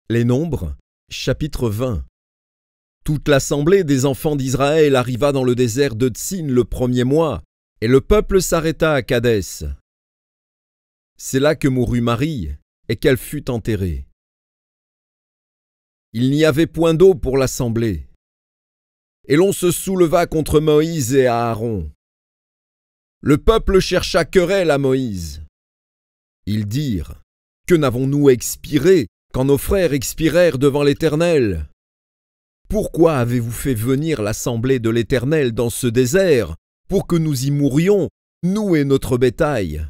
Les Nombres, chapitre 20. Toute l'assemblée des enfants d'Israël arriva dans le désert de Tsin le premier mois, et le peuple s'arrêta à Kadès. C'est là que mourut Marie, et qu'elle fut enterrée. Il n'y avait point d'eau pour l'assemblée. Et l'on se souleva contre Moïse et Aaron. Le peuple chercha querelle à Moïse. Ils dirent: Que n'avons-nous expiré quand nos frères expirèrent devant l'Éternel? Pourquoi avez-vous fait venir l'assemblée de l'Éternel dans ce désert pour que nous y mourions, nous et notre bétail?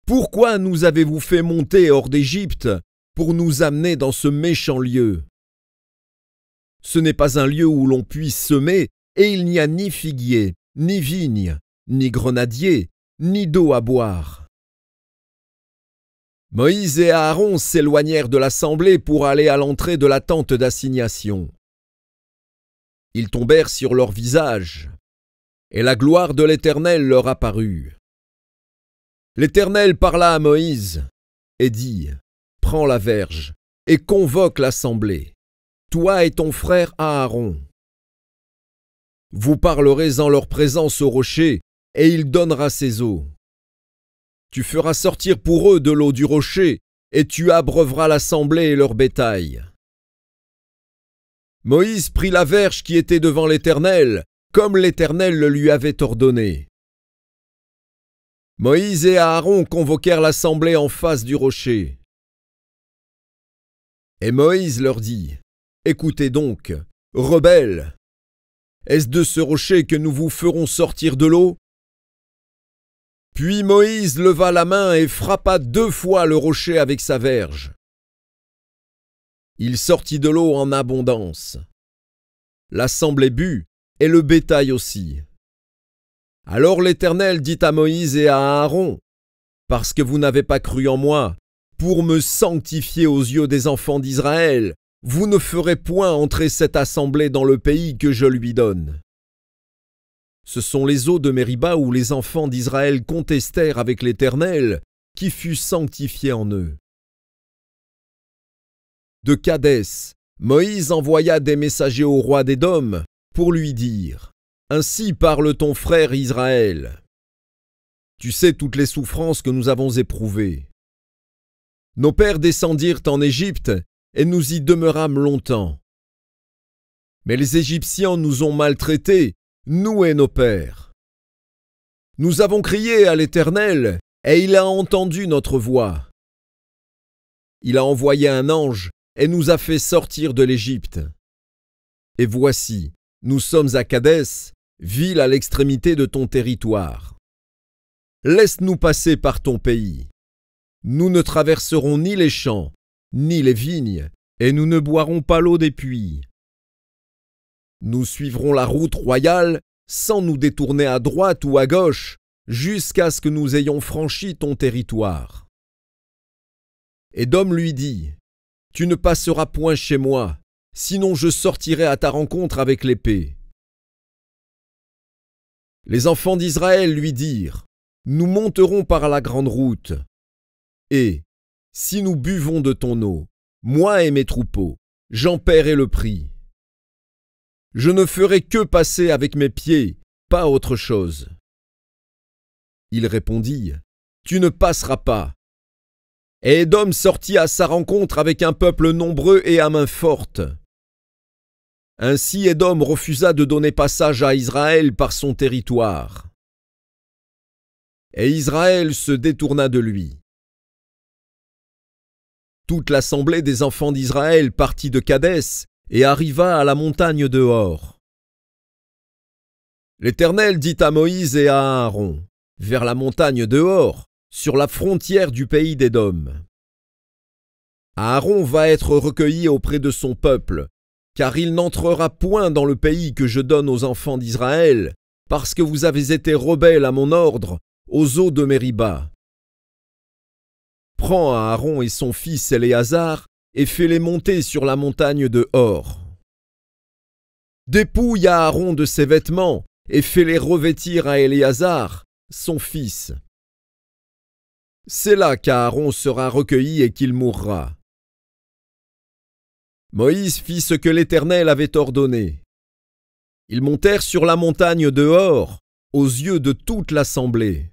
Pourquoi nous avez-vous fait monter hors d'Égypte pour nous amener dans ce méchant lieu? Ce n'est pas un lieu où l'on puisse semer, et il n'y a ni figuier, ni vigne, ni grenadier, ni d'eau à boire. Moïse et Aaron s'éloignèrent de l'assemblée pour aller à l'entrée de la tente d'assignation. Ils tombèrent sur leur visage, et la gloire de l'Éternel leur apparut. L'Éternel parla à Moïse et dit: Prends la verge et convoque l'assemblée, toi et ton frère Aaron. Vous parlerez en leur présence au rocher, et il donnera ses eaux. Tu feras sortir pour eux de l'eau du rocher, et tu abreuveras l'assemblée et leur bétail. Moïse prit la verge qui était devant l'Éternel, comme l'Éternel le lui avait ordonné. Moïse et Aaron convoquèrent l'assemblée en face du rocher. Et Moïse leur dit: Écoutez donc, rebelles, est-ce de ce rocher que nous vous ferons sortir de l'eau? Puis Moïse leva la main et frappa 2 fois le rocher avec sa verge. Il sortit de l'eau en abondance. L'assemblée but, et le bétail aussi. Alors l'Éternel dit à Moïse et à Aaron: Parce que vous n'avez pas cru en moi, pour me sanctifier aux yeux des enfants d'Israël, vous ne ferez point entrer cette assemblée dans le pays que je lui donne. Ce sont les eaux de Mériba où les enfants d'Israël contestèrent avec l'Éternel, qui fut sanctifié en eux. De Kadès, Moïse envoya des messagers au roi d'Édom pour lui dire: Ainsi parle ton frère Israël. Tu sais toutes les souffrances que nous avons éprouvées. Nos pères descendirent en Égypte, et nous y demeurâmes longtemps. Mais les Égyptiens nous ont maltraités, nous et nos pères. Nous avons crié à l'Éternel, et il a entendu notre voix. Il a envoyé un ange et nous a fait sortir de l'Égypte. Et voici, nous sommes à Kadès, ville à l'extrémité de ton territoire. Laisse-nous passer par ton pays. Nous ne traverserons ni les champs, ni les vignes, et nous ne boirons pas l'eau des puits. Nous suivrons la route royale sans nous détourner à droite ou à gauche, jusqu'à ce que nous ayons franchi ton territoire. Édom lui dit: Tu ne passeras point chez moi, sinon je sortirai à ta rencontre avec l'épée. Les enfants d'Israël lui dirent: Nous monterons par la grande route. Et, si nous buvons de ton eau, moi et mes troupeaux, j'en paierai le prix. Je ne ferai que passer avec mes pieds, pas autre chose. Il répondit: Tu ne passeras pas. Et Édom sortit à sa rencontre avec un peuple nombreux et à main forte. Ainsi Édom refusa de donner passage à Israël par son territoire. Et Israël se détourna de lui. Toute l'assemblée des enfants d'Israël partit de Kadès et arriva à la montagne de Hor. L'Éternel dit à Moïse et à Aaron: Vers la montagne de Hor, sur la frontière du pays d'Édom. Aaron va être recueilli auprès de son peuple, car il n'entrera point dans le pays que je donne aux enfants d'Israël, parce que vous avez été rebelles à mon ordre, aux eaux de Mériba. Prends Aaron et son fils Éléazar, et fais-les monter sur la montagne de Hor. Dépouille Aaron de ses vêtements, et fais-les revêtir à Éléazar, son fils. C'est là qu'Aaron sera recueilli et qu'il mourra. Moïse fit ce que l'Éternel avait ordonné. Ils montèrent sur la montagne de Hor, aux yeux de toute l'assemblée.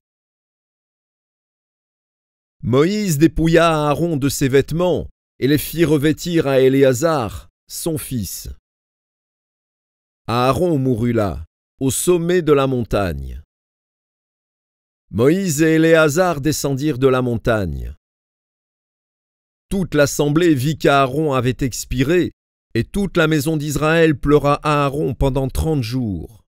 Moïse dépouilla Aaron de ses vêtements et les fit revêtir à Éléazar, son fils. Aaron mourut là, au sommet de la montagne. Moïse et Éléazar descendirent de la montagne. Toute l'assemblée vit qu'Aaron avait expiré, et toute la maison d'Israël pleura Aaron pendant 30 jours.